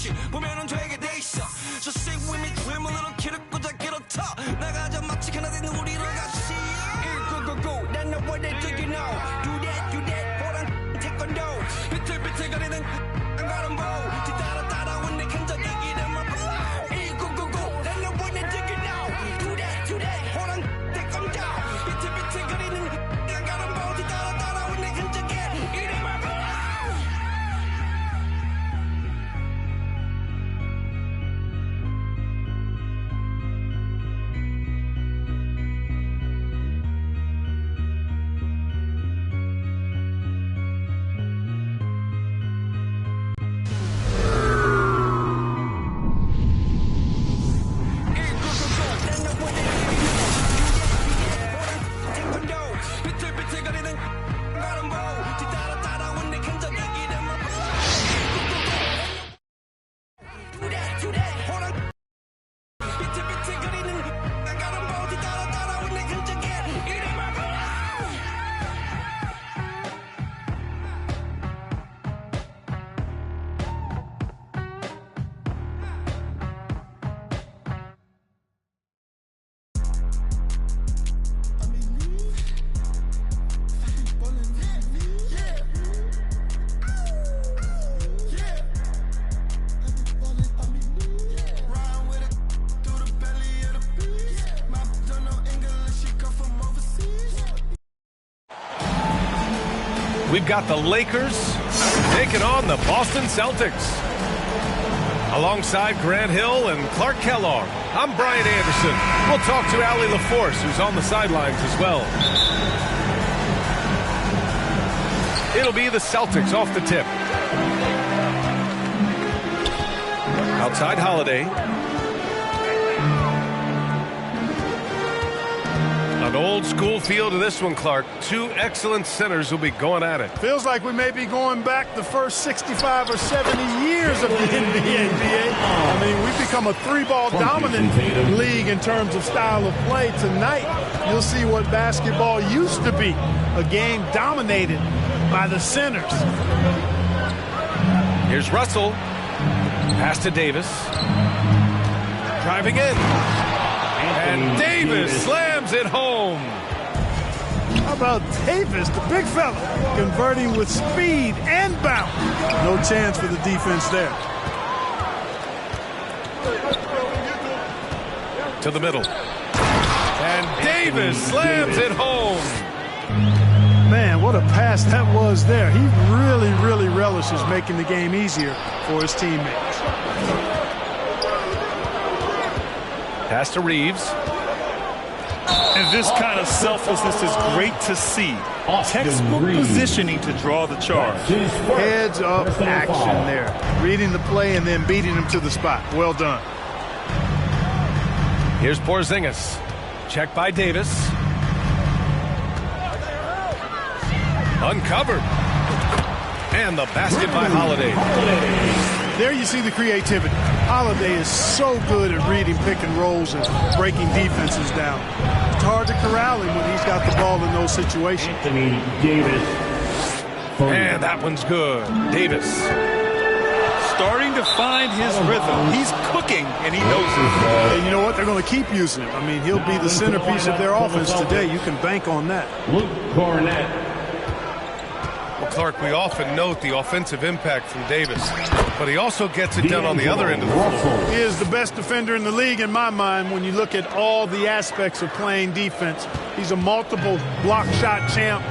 없이 보면은 되게 돼 있어. Just sing with me, dream a little kid, 꽂아 길어터. 나가자 마치 하나 된 우리를 같이. Go, go, go, that's not what they do, you know. Do that, 호랑 태권도. 비틀비틀거리는 가는 보. 뒤따라 따라온 내 흔적 이기름을 불러. Go, go, go, that's not what they do, you know. Do that, 호랑 태권도. 비틀비틀거리는 가는 보. 뒤따라 따라온 내 흔적 이름을 불러. We've got the Lakers taking on the Boston Celtics. Alongside Grant Hill and Clark Kellogg, I'm Brian Anderson. We'll talk to Allie LaForce, who's on the sidelines as well. It'll be the Celtics off the tip. Outside Holiday. An old school feel to this one, Clark. Two excellent centers will be going at it. Feels like we may be going back the first 65 or 70 years of the NBA. I mean, we've become a three-ball dominant league in terms of style of play. Tonight, you'll see what basketball used to be, a game dominated by the centers. Here's Russell. Pass to Davis. Driving in. And Davis slams it home. How about Davis, the big fella, converting with speed and bounce? No chance for the defense there. To the middle. And Davis slams it home. Man, what a pass that was there. He really relishes making the game easier for his teammates. Pass to Reeves. And this kind of selflessness is great to see. Textbook positioning to draw the charge. Heads up action there. Reading the play and then beating him to the spot. Well done. Here's Porzingis. Check by Davis. Uncovered. And the basket by Holiday. There you see the creativity. Holiday is so good at reading pick and rolls and breaking defenses down. It's hard to corral him when he's got the ball in those situations. Anthony Davis. And that one's good. Davis. Starting to find his rhythm. He's cooking, and he knows it. And you know what? They're going to keep using him. I mean, he'll be the centerpiece of their offense today. You can bank on that. Luke Cornett. Well, Clark, we often note the offensive impact from Davis, but he also gets it done on the other end of the floor. He is the best defender in the league in my mind when you look at all the aspects of playing defense. He's a multiple block shot champ.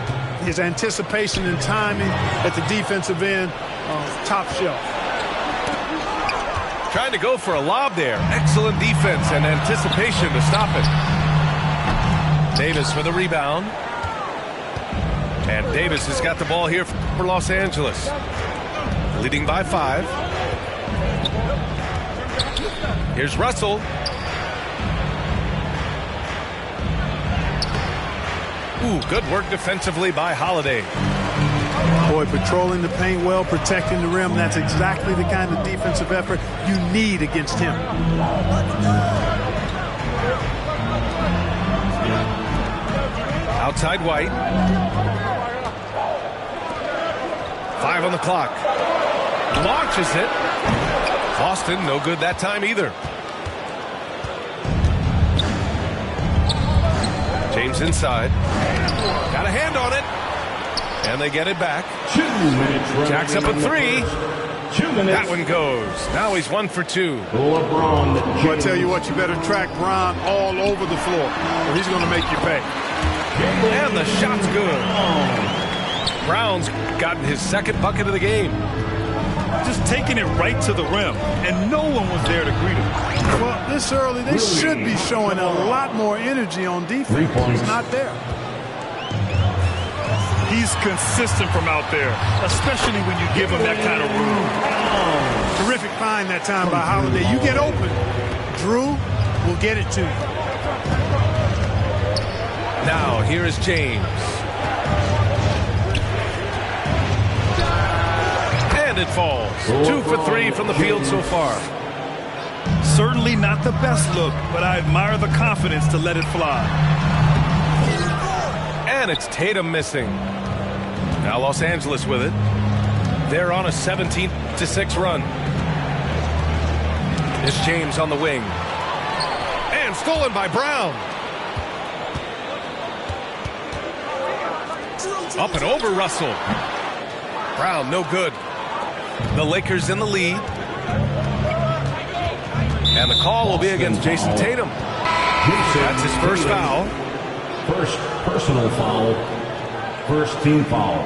His anticipation and timing at the defensive end, top shelf. Trying to go for a lob there. Excellent defense and anticipation to stop it. Davis for the rebound. And Davis has got the ball here for Los Angeles. Leading by 5. Here's Russell. Ooh, good work defensively by Holiday. Boy, patrolling the paint well, protecting the rim. That's exactly the kind of defensive effort you need against him. Outside White. 5 on the clock. Launches it. Boston, no good that time either. James inside. Got a hand on it. And they get it back. 2 minutes. Jacks up a 3. 2 minutes. That one goes. Now he's 1 for 2. LeBron. Well, I tell you what, you better track Bron all over the floor, or he's going to make you pay. And the shot's good. Brown's gotten his second bucket of the game. Just taking it right to the rim, and no one was there to greet him. Well, this early, they should be showing a lot more energy on defense. 3 points. It's not there. He's consistent from out there, especially when you give him that kind of room. Terrific find that time by Holiday. You get open, Drew will get it to you. Now, here is James. And it falls. 2 for 3 from the field so far. Certainly not the best look, but I admire the confidence to let it fly. And it's Tatum missing. Now Los Angeles with it. They're on a 17-6 run. It's James on the wing. And stolen by Brown. Up and over Russell. Brown, no good. The Lakers in the lead. And the call will be against Jason Tatum. That's his first foul. First personal foul. First team foul.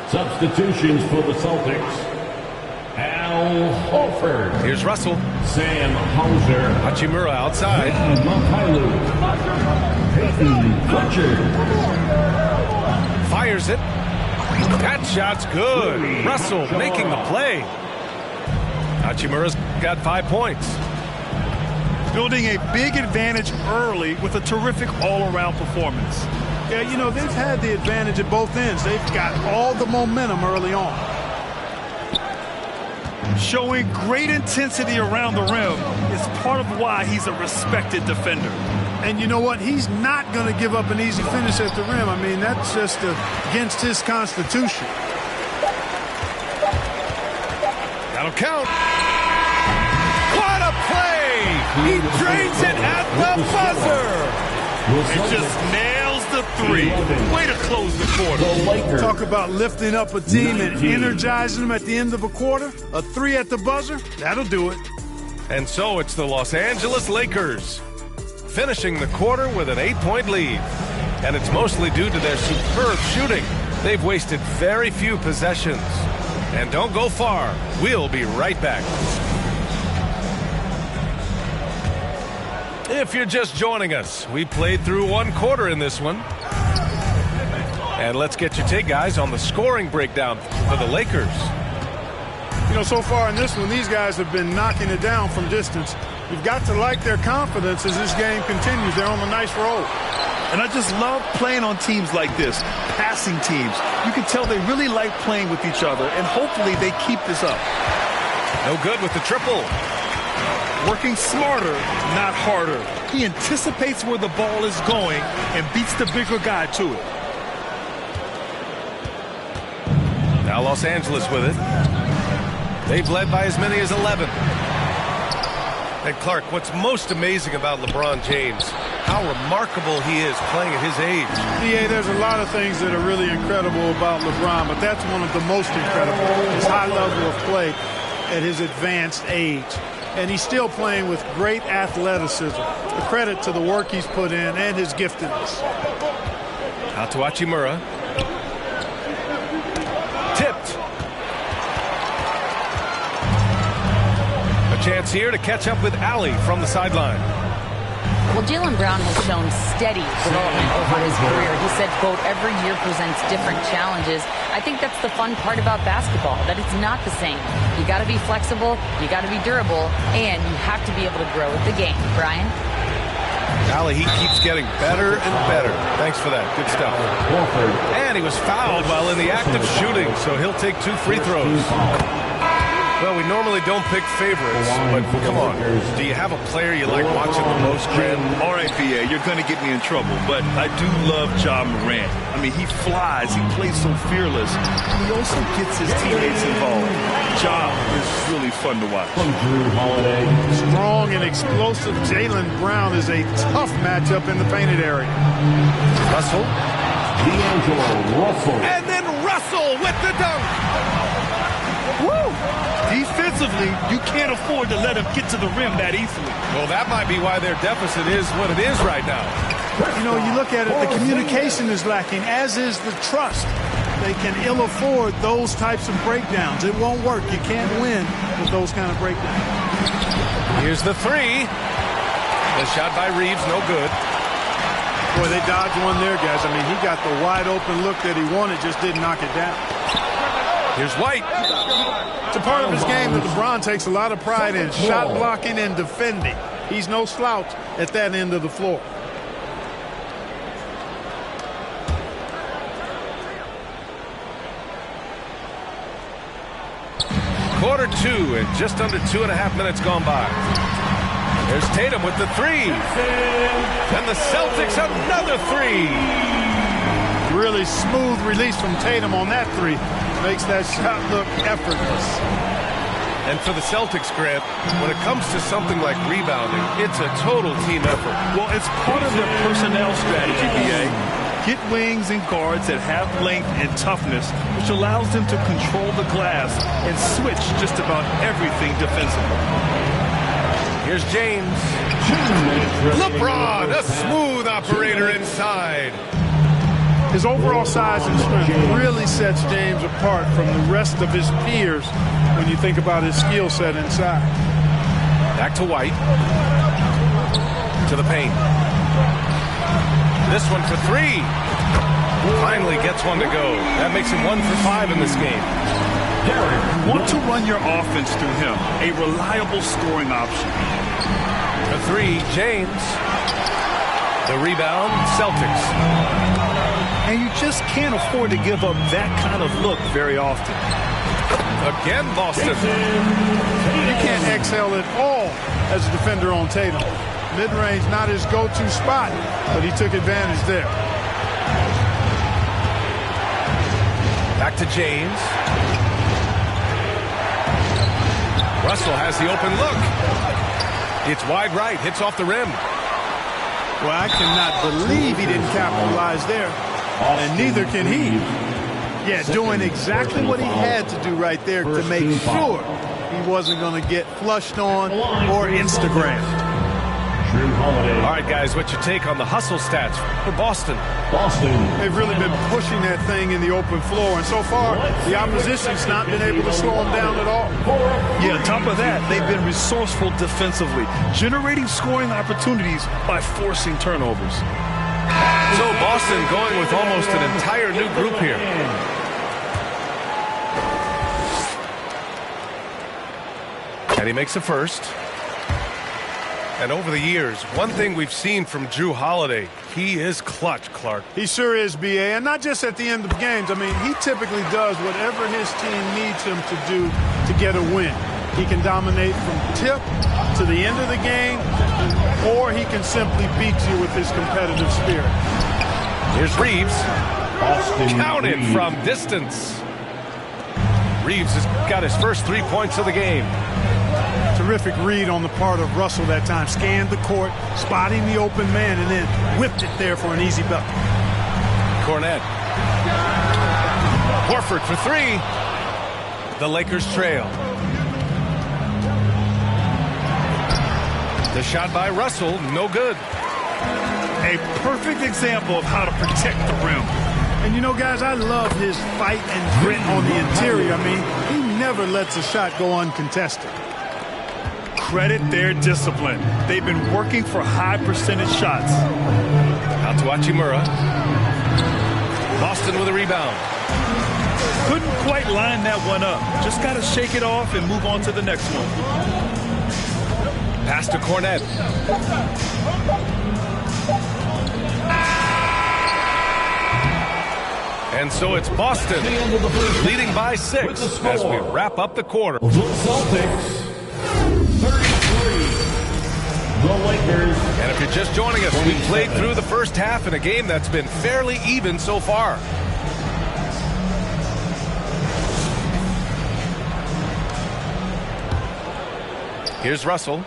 Substitutions for the Celtics. Al Horford. Here's Russell. Sam Hauser. Hachimura outside. Makailu. Peyton Pritchard. Fires it. That shot's good. Russell making the play. Hachimura's got 5 points. Building a big advantage early with a terrific all-around performance. Yeah, you know, they've had the advantage at both ends. They've got all the momentum early on. Showing great intensity around the rim is part of why he's a respected defender. And you know what? He's not going to give up an easy finish at the rim. I mean, that's just against his constitution. That'll count. What a play! He drains it at the buzzer! It just nails the 3. Way to close the quarter. Talk about lifting up a team and energizing them at the end of a quarter. A 3 at the buzzer, that'll do it. And so it's the Los Angeles Lakers finishing the quarter with an 8-point lead. And it's mostly due to their superb shooting. They've wasted very few possessions. And don't go far. We'll be right back. If you're just joining us, we played through 1 quarter in this one. And let's get your take, guys, on the scoring breakdown for the Lakers. You know, so far in this one, these guys have been knocking it down from distance. You've got to like their confidence as this game continues. They're on a nice roll. And I just love playing on teams like this, passing teams. You can tell they really like playing with each other, and hopefully they keep this up. No good with the triple. Working smarter, not harder. He anticipates where the ball is going and beats the bigger guy to it. Now Los Angeles with it. They've led by as many as 11. And Clark, what's most amazing about LeBron James, how remarkable he is playing at his age. Yeah, there's a lot of things that are really incredible about LeBron, but that's one of the most incredible, his high level of play at his advanced age. And he's still playing with great athleticism. A credit to the work he's put in and his giftedness. Out to Hachimura. Tipped. A chance here to catch up with Ali from the sideline. Well, Jaylen Brown has shown steady development over his career. He said, quote, every year presents different challenges. I think that's the fun part about basketball, that it's not the same. You got to be flexible, you got to be durable, and you have to be able to grow with the game. Brian? Ali, he keeps getting better and better. Thanks for that. Good stuff. And he was fouled while in the act of shooting, so he'll take 2 free throws. Well, we normally don't pick favorites, but come on. Do you have a player you like watching the most, Grant? All right, B.A., you're going to get me in trouble, but I do love Ja Morant. I mean, he flies. He plays so fearless. He also gets his teammates involved. Ja is really fun to watch. Strong and explosive Jaylen Brown is a tough matchup in the painted area. Russell. Russell. And then Russell with the dunk. Woo! Defensively, you can't afford to let him get to the rim that easily. Well, that might be why their deficit is what it is right now. You know, you look at it, the communication is lacking, as is the trust. They can ill afford those types of breakdowns. It won't work. You can't win with those kind of breakdowns. Here's the three. The shot by Reeves, no good. Boy, they dodged one there, guys. I mean, he got the wide open look that he wanted, just didn't knock it down. Here's White. It's a part of his game that LeBron takes a lot of pride in, shot blocking and defending. He's no slouch at that end of the floor. Quarter two and just under 2.5 minutes gone by. There's Tatum with the three. And the Celtics another three. Really smooth release from Tatum on that three. Makes that shot look effortless. And for the Celtics, Grant, when it comes to something like rebounding, it's a total team effort. Well, it's part of their personnel strategy, B.A. Get wings and guards that have length and toughness, which allows them to control the glass and switch just about everything defensively. Here's James. LeBron, a smooth operator inside. His overall size and strength really sets James apart from the rest of his peers when you think about his skill set inside. Back to White. To the paint. This one for three. Finally gets one to go. That makes him 1 for 5 in this game. You want to run your offense through him. A reliable scoring option. The three, James. The rebound, Celtics. And you just can't afford to give up that kind of look very often. Again, Boston. You can't exhale at all as a defender on Tatum. Mid-range, not his go-to spot, but he took advantage there. Back to James. Russell has the open look. It's wide right, hits off the rim. Well, I cannot believe he didn't capitalize there. And neither can he. Yeah, doing exactly what he had to do right there to make sure he wasn't going to get flushed on or Instagrammed. All right, guys, what's your take on the hustle stats for Boston? They've really been pushing that thing in the open floor, and so far, the opposition's not been able to slow them down at all. Yeah, on top of that, they've been resourceful defensively, generating scoring opportunities by forcing turnovers. So Boston going with almost an entire new group here. And he makes a first. And over the years, one thing we've seen from Jrue Holiday, he is clutch, Clark. He sure is, B.A., and not just at the end of games. I mean, he typically does whatever his team needs him to do to get a win. He can dominate from tip to the end of the game, or he can simply beat you with his competitive spirit. Here's Reeves. Counted from distance. Reeves has got his first 3 points of the game. Terrific read on the part of Russell that time. Scanned the court, spotting the open man, and then whipped it there for an easy bucket. Cornette. Horford for three. The Lakers trail. The shot by Russell, no good. A perfect example of how to protect the rim. And you know, guys, I love his fight and grit on the interior. I mean, he never lets a shot go uncontested. Credit their discipline. They've been working for high percentage shots. Out to Hachimura. Boston with a rebound. Couldn't quite line that one up. Just got to shake it off and move on to the next one. Pass to Cornette. And so it's Boston leading by 6 as we wrap up the quarter. The Celtics, 33. The Lakers. And if you're just joining us, we played through the first half in a game that's been fairly even so far. Here's Russell.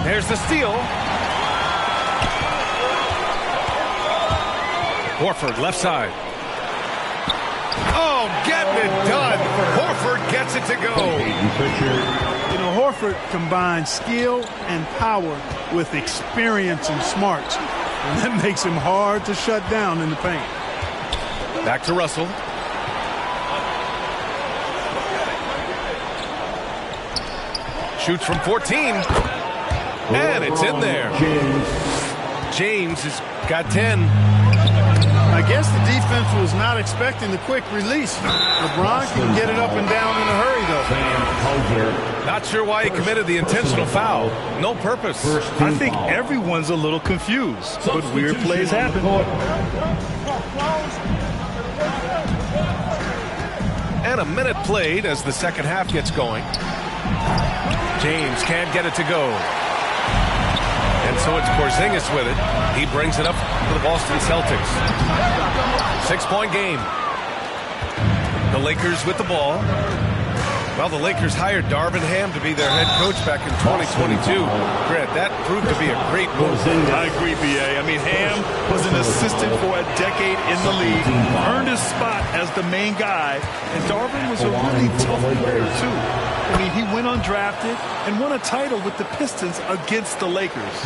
There's the steal. Horford, left side. Oh, getting it done. Horford gets it to go. You know, Horford combines skill and power with experience and smarts. And that makes him hard to shut down in the paint. Back to Russell. Shoots from 14. And it's in there. James has got 10. I guess the defense was not expecting the quick release. LeBron can get it up and down in a hurry, though. Not sure why he committed the intentional foul. No purpose. I think everyone's a little confused, but weird plays happen. And a minute played as the second half gets going. James can't get it to go. And so it's Porzingis with it. He brings it up for the Boston Celtics. 6-point game. The Lakers with the ball. Well, the Lakers hired Darvin Ham to be their head coach back in 2022. Grant, that proved to be a great move. I agree, B.A. I mean, Ham was an assistant for a decade in the league, earned his spot as the main guy, and Darvin was a really tough player, too. I mean, he went undrafted and won a title with the Pistons against the Lakers.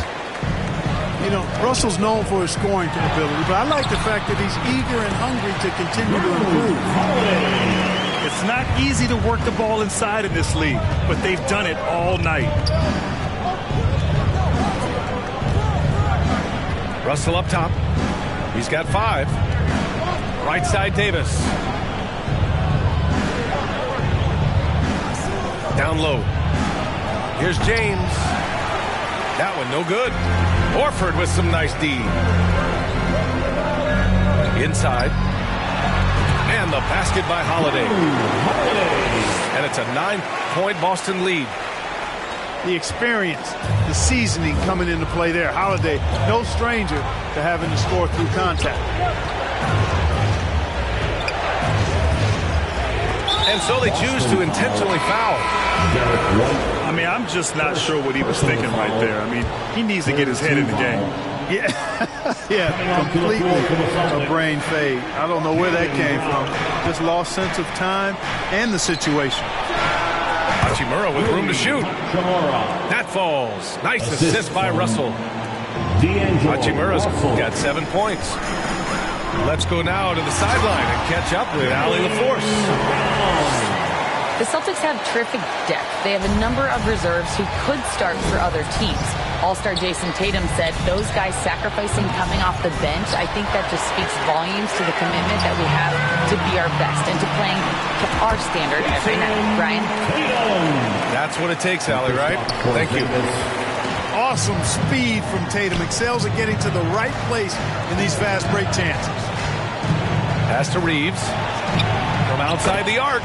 You know, Russell's known for his scoring ability, but I like the fact that he's eager and hungry to continue to improve. It's not easy to work the ball inside in this league, but they've done it all night. Russell up top. He's got 5. Right side, Davis. Down low. Here's James. That one no good. Horford with some nice D. Inside. And the basket by Holiday. And it's a 9-point Boston lead. The experience, the seasoning coming into play there. Holiday, no stranger to having to score through contact. And so they choose to intentionally foul. I mean, I'm just not sure what he was thinking right there. I mean, he needs to get his head in the game. Yeah, completely a brain fade. I don't know where that came from. Just lost sense of time and the situation. Hachimura with room to shoot. That falls. Nice assist by Russell. Hachimura's got 7 points. Let's go now to the sideline and catch up with Allie LaForce. The Celtics have terrific depth. They have a number of reserves who could start for other teams. All-star Jason Tatum said those guys sacrificing coming off the bench, I think that just speaks volumes to the commitment that we have to be our best and to playing to our standard every night. Brian? That's what it takes, Allie, right? Thank you. Awesome speed from Tatum. Excels at getting to the right place in these fast break chances. Pass to Reeves. From outside the arc.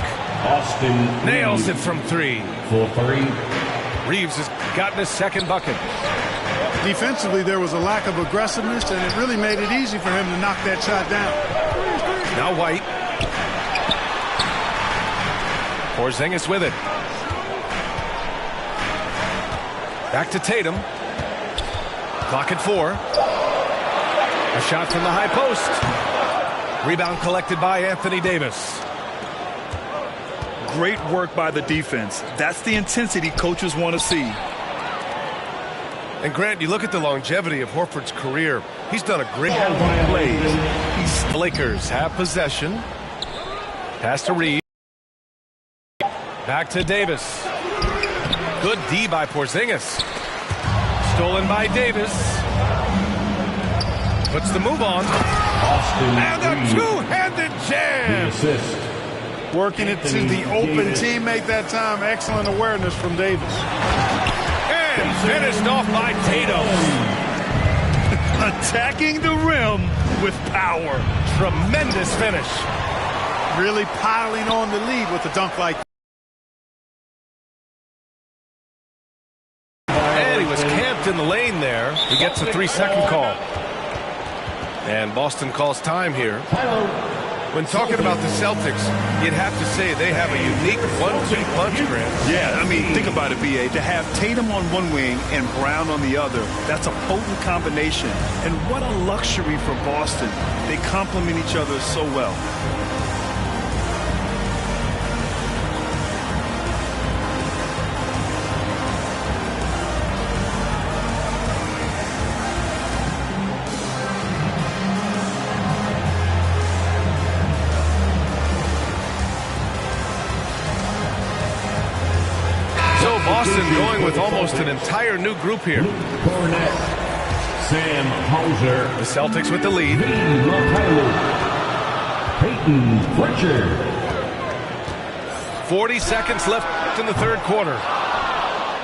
Austin Nails it from 3. For 3. Reeves has gotten his second bucket. Defensively, there was a lack of aggressiveness, and it really made it easy for him to knock that shot down. Now White. Porzingis with it. Back to Tatum. Clock at 4. A shot from the high post. Rebound collected by Anthony Davis. Great work by the defense. That's the intensity coaches want to see. And Grant, you look at the longevity of Horford's career. He's done a great plays. The Lakers have possession. Pass to Reed. Back to Davis. Good D by Porzingis. Stolen by Davis. Puts the move on. Austin And a two-handed jam. The assist. Working it to the open teammate that time. Excellent awareness from Davis. And finished off by Tatum. Attacking the rim with power. Tremendous finish. Really piling on the lead with a dunk like that. And he was camped in the lane there. He gets a 3-second call. And Boston calls time here. When talking about the Celtics, you'd have to say they have a unique 1-2 punch, Grant. Yeah, I mean, think about it, B.A. To have Tatum on one wing and Brown on the other, that's a potent combination. And what a luxury for Boston. They complement each other so well. Boston going with almost an entire new group here. Cornet, Sam Hauser, The Celtics with the lead. Peyton Pritchard. 40 seconds left in the third quarter.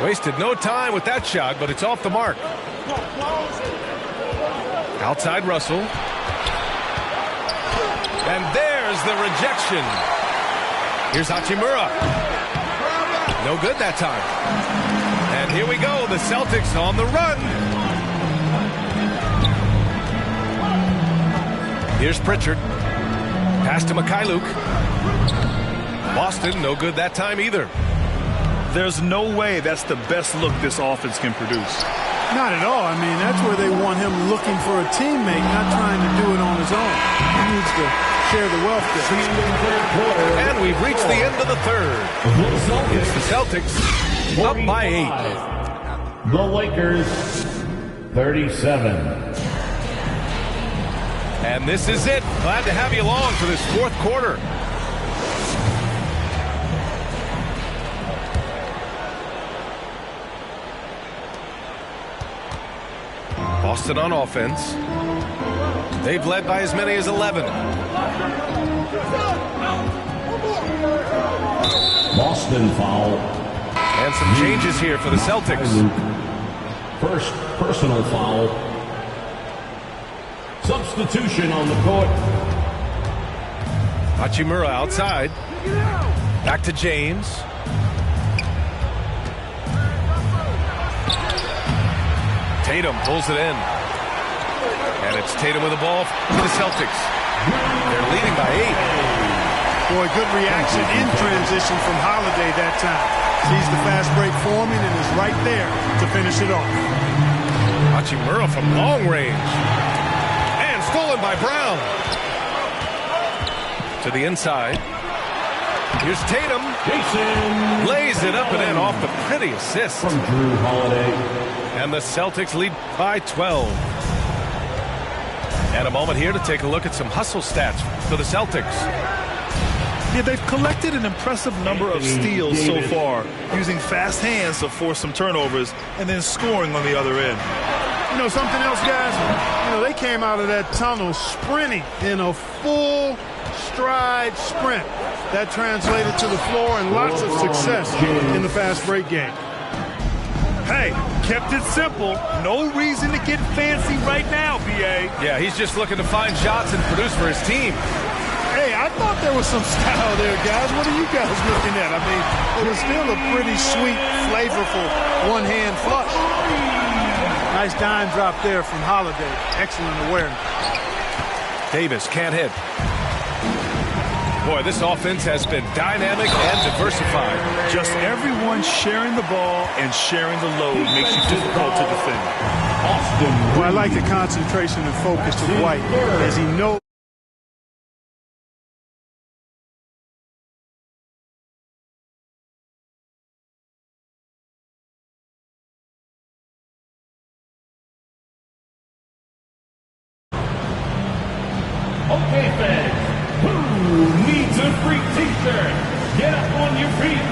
Wasted no time with that shot, but it's off the mark. Outside Russell. And there's the rejection. Here's Hachimura. No good that time. And here we go, the Celtics on the run. Here's Pritchard. Pass to Mikhailuk. Boston, no good that time either. There's no way that's the best look this offense can produce. Not at all. I mean, that's where they want him looking for a teammate, not trying to do it on his own. He needs to share the wealth there. And we've reached the end of the third. It's the Celtics up by 8. The Lakers 37. And this is it. Glad to have you along for this fourth quarter. Boston on offense. They've led by as many as 11. Boston foul. And some changes here for the Celtics. First personal foul. Substitution on the court. Hachimura outside. Back to James. Tatum pulls it in. And it's Tatum with the ball for the Celtics. They're leading by 8. Boy, good reaction in transition from Holiday that time. Sees the fast break forming and is right there to finish it off. Hachimura from long range. And stolen by Brown. To the inside. Here's Tatum. Jason Lays it up and in off the pretty assist. from Drew Holiday. And the Celtics lead by 12. And a moment here to take a look at some hustle stats for the Celtics. Yeah, they've collected an impressive number of steals so far, using fast hands to force some turnovers and then scoring on the other end. You know something else, guys? You know, they came out of that tunnel sprinting in a full stride sprint. That translated to the floor and lots of success in the fast break game. Hey, kept it simple. No reason to get fancy right now, B.A. Yeah, he's just looking to find shots and produce for his team. Hey, I thought there was some style there, guys. What are you guys looking at? I mean, it was still a pretty sweet, flavorful one-hand flush. Nice dime drop there from Holiday. Excellent awareness. Davis can't hit. Boy, this offense has been dynamic and diversified. Just everyone sharing the ball and sharing the load makes you difficult to defend. Well, I like the concentration and focus of White as he knows. Okay, fans. Who needs a free t-shirt? Get up on your feet.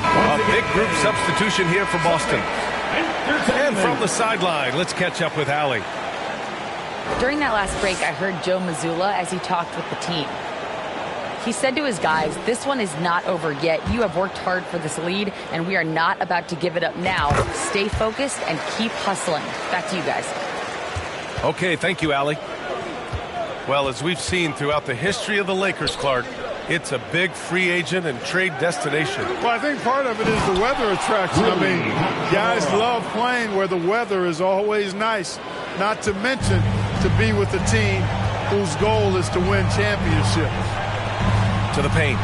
A big group substitution here for Boston. And from the sideline, let's catch up with Allie. During that last break, I heard Joe Mazzulla as he talked with the team. He said to his guys, this one is not over yet. You have worked hard for this lead, and we are not about to give it up now. Stay focused and keep hustling. Back to you guys. Okay, thank you, Allie. Well, as we've seen throughout the history of the Lakers, Clark, it's a big free agent and trade destination. Well, I think part of it is the weather attraction. I mean, guys love playing where the weather is always nice, not to mention to be with a team whose goal is to win championships. To the paint.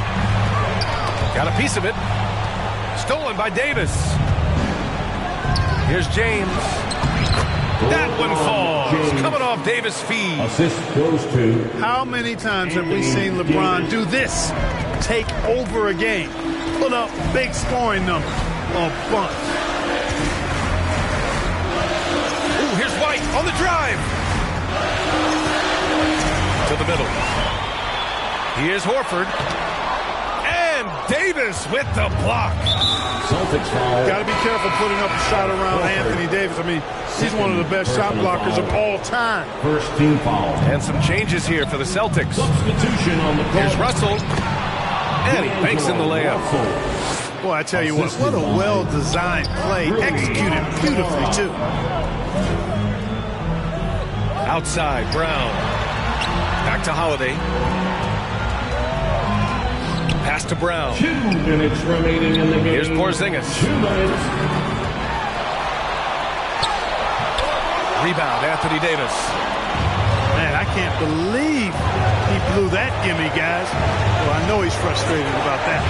Got a piece of it. Stolen by Davis. Here's James. That one falls. Coming off Davis' feed. Assist goes to. How many times have we seen LeBron do this? Take over a game. Put up big scoring numbers. A bunch. Ooh, here's White on the drive. To the middle. Here's Horford. And Davis with the block. Celtics foul. Got to be careful putting up a shot around Anthony Davis. I mean, he's one of the best shot blockers of all time. First team foul. And some changes here for the Celtics. Substitution on the court. Here's Russell. And he banks in the layup. Boy, I tell you what a well-designed play. Executed beautifully, too. Outside, Brown. Back to Holiday. Pass to Brown. 2 minutes remaining in the game. Here's Porzingis. 2 minutes. Rebound, Anthony Davis. Man, I can't believe he blew that gimme, guys. Well, I know he's frustrated about that.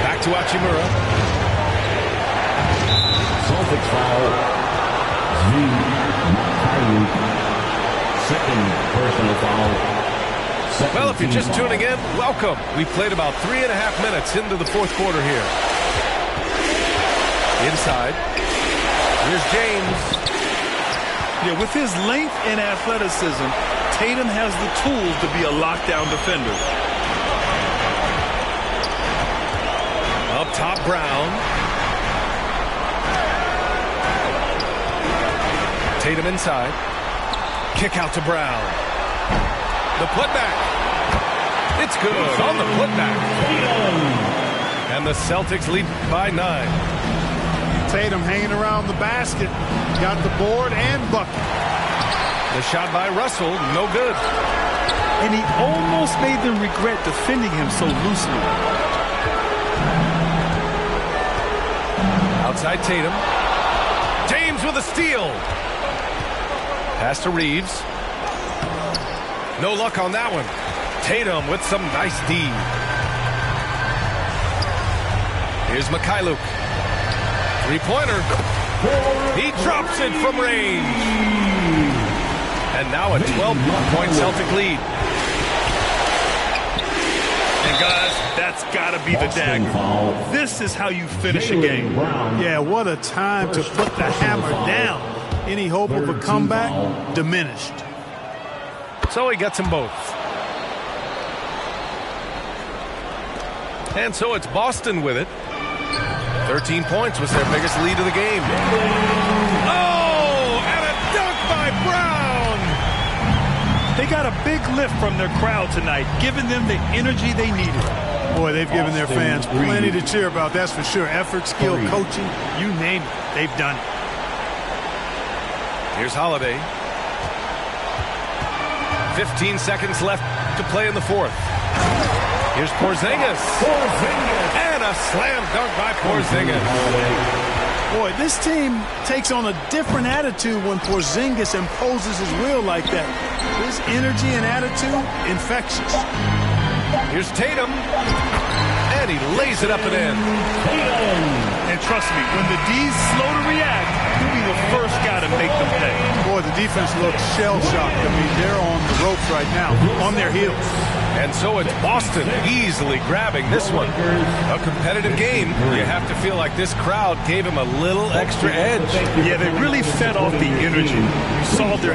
Back to Hachimura. Celtics foul. Second personal foul. Well, if you're just tuning in, welcome. We played about 3.5 minutes into the fourth quarter here. Inside. Here's James. Yeah, with his length and athleticism, Tatum has the tools to be a lockdown defender. Up top, Brown. Tatum inside. Kick out to Brown. The putback. It's good on the putback. And the Celtics lead by 9. Tatum hanging around the basket. Got the board and bucket. The shot by Russell, no good. And he almost made them regret defending him so loosely. Outside Tatum. James with a steal. Pass to Reeves. No luck on that one. Tatum with some nice D. Here's Mikhailuk. Three-pointer. He drops it from range. And now a 12-point Celtic lead. And guys, that's got to be the dagger. This is how you finish a game. Yeah, what a time to put the hammer down. Any hope of a comeback diminished. So he gets them both. And so it's Boston with it. 13 points was their biggest lead of the game. Oh, and a dunk by Brown. They got a big lift from their crowd tonight, giving them the energy they needed. Boy, they've given their fans plenty to cheer about, that's for sure. Effort, skill, coaching, you name it, they've done it. Here's Holiday. 15 seconds left to play in the fourth. Here's Porzingis. And a slam dunk by Porzingis. Boy, this team takes on a different attitude when Porzingis imposes his will like that. His energy and attitude, infectious. Here's Tatum. And he lays it up and in. And trust me, when the D's slow to react, he'll be the first guy to make them pay. Boy, the defense looks shell-shocked. I mean, they're on the ropes right now, on their heels. And so it's Boston easily grabbing this one. A competitive game. You have to feel like this crowd gave him a little extra edge. Yeah, they really fed off the energy. You saw their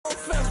Fast